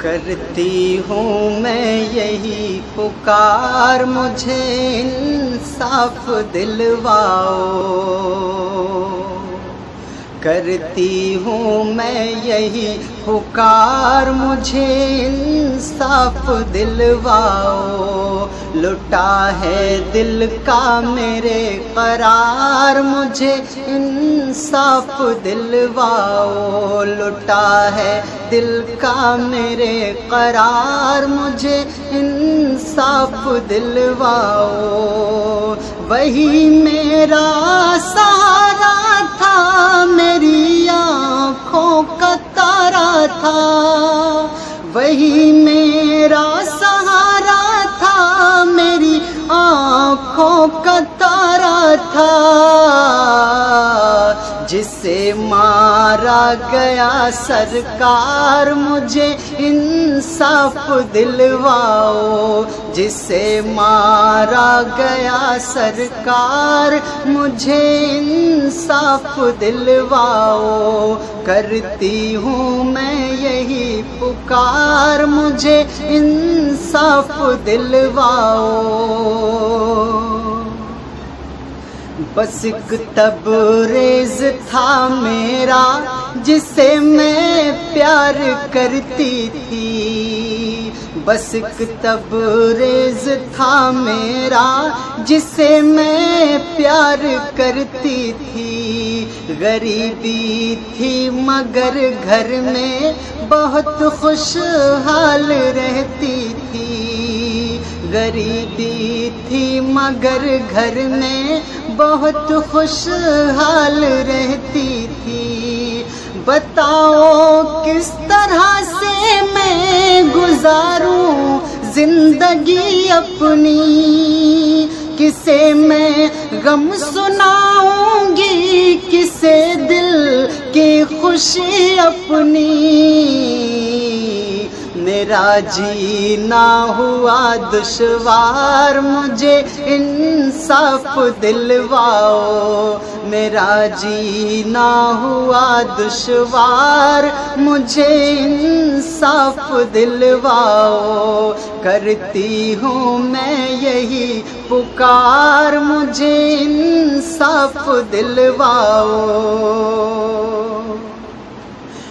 کرتی ہوں میں یہی پکار، مجھے انصاف دلواؤ۔ کرتی ہوں میں یہی پکار، مجھے انصاف دلواؤ۔ لٹا ہے دل کا میرے قرار، مجھے انصاف دلواؤ۔ لٹا ہے دل کا میرے قرار، مجھے انصاف دلواؤ۔ وہی میرا سہارا تھا، میری آنکھوں کا تارا تھا۔ وہی میرا سہارا تھا، میری آنکھوں کا تارا تھا۔ جسے مارا گیا سرکار، مجھے انصاف دلواؤ۔ جسے مارا گیا سرکار، مجھے انصاف دلواؤ۔ کرتی ہوں میں یہی پکار، مجھے انصاف دلواؤ۔ بس ایک تبریز تھا میرا، جسے میں پیار کرتی تھی۔ بس ایک تبریز تھا میرا، جسے میں پیار کرتی تھی۔ غریبی تھی مگر گھر میں بہت خوشحال رہتی تھی۔ غریبی تھی مگر گھر میں بہت خوشحال رہتی تھی۔ بتاؤ کس طرح سے میں گزاروں زندگی اپنی، کسے میں غم سناؤں گی، کسے دل کی خوشی اپنی۔ میرا جینا ہوا دشوار، مجھے انصاف دلواؤ۔ میرا جینا ہوا دشوار، مجھے انصاف دلواؤ۔ کرتی ہوں میں یہی پکار، مجھے انصاف دلواؤ۔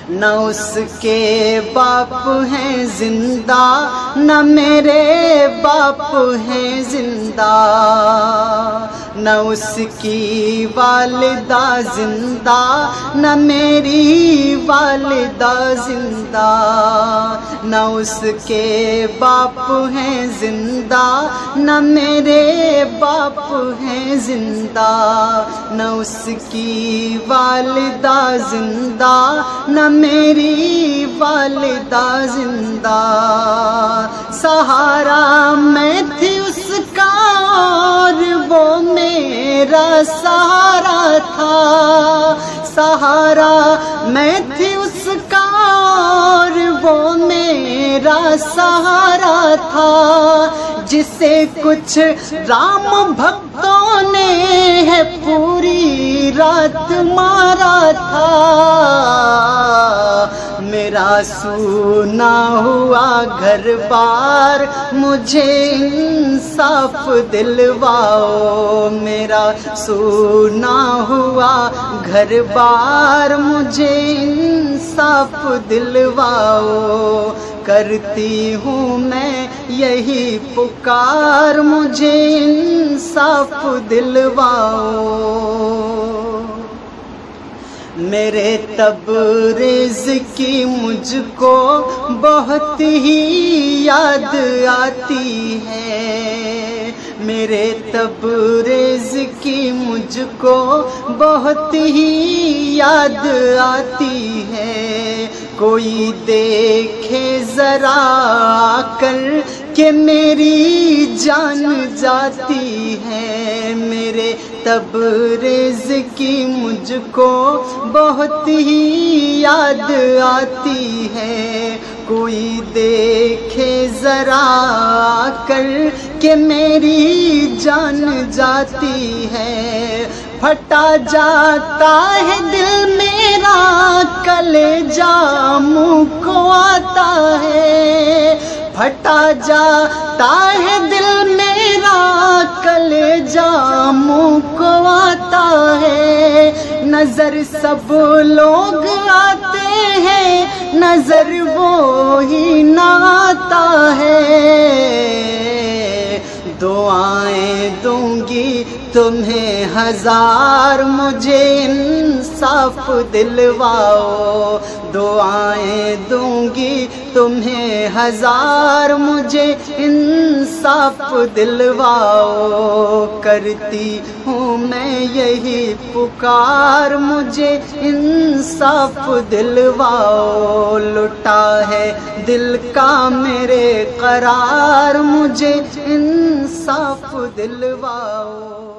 نہ اس کے باپ ہیں زندہ، نہ میرے باپ ہیں زندہ۔ نہ اس کی والدہ زندہ، نہ میری والدہ زندہ۔ نہ اس کے باپ ہیں زندہ، نہ میرے باپ ہیں زندہ۔ نہ اس کی والدہ زندہ، نہ میری والدہ زندہ۔ سہارا میں تھی اس کا اور وہ میرا سہارا تھا۔ سہارا میں تھی اس کا اور وہ میرا سہارا تھا۔ جسے کچھ رام بھکتوں نے ہے پوری رات مارا تھا۔ میرا سونا ہوا گھر بار، مجھے انصاف دلواؤ۔ میرا سونا ہوا گھر بار، مجھے انصاف دلواؤ۔ کرتی ہوں میں یہی پکار، مجھے انصاف دلواؤ۔ میرے تبریز کی مجھ کو بہت ہی یاد آتی ہے۔ میرے تبریز کی مجھ کو بہت ہی یاد آتی ہے۔ کوئی دیکھے ذرا آ کر کہ میری جان جاتی ہے۔ میرے تبریز کی مجھ کو بہت ہی یاد آتی ہے۔ کوئی دیکھے ذرا آ کر کہ میری جان جاتی ہے۔ پھٹا جاتا ہے دل میرا، کلیجہ منہ کو آتا ہے۔ پھٹا جاتا ہے دل میرا، کلیجہ منہ کو آتا ہے، نظر سب لوگ آتے ہیں، نظر وہی نہ آتا ہے۔ دعائیں دوں گی تمہیں ہزار، مجھے انصاف دلواؤ، دعائیں دوں گی تمہیں ہزار، مجھے انصاف دلواؤ۔ کرتی ہوں میں یہی پکار، مجھے انصاف دلواؤ۔ لٹا ہے دل کا میرے قرار، مجھے انصاف دلواؤ۔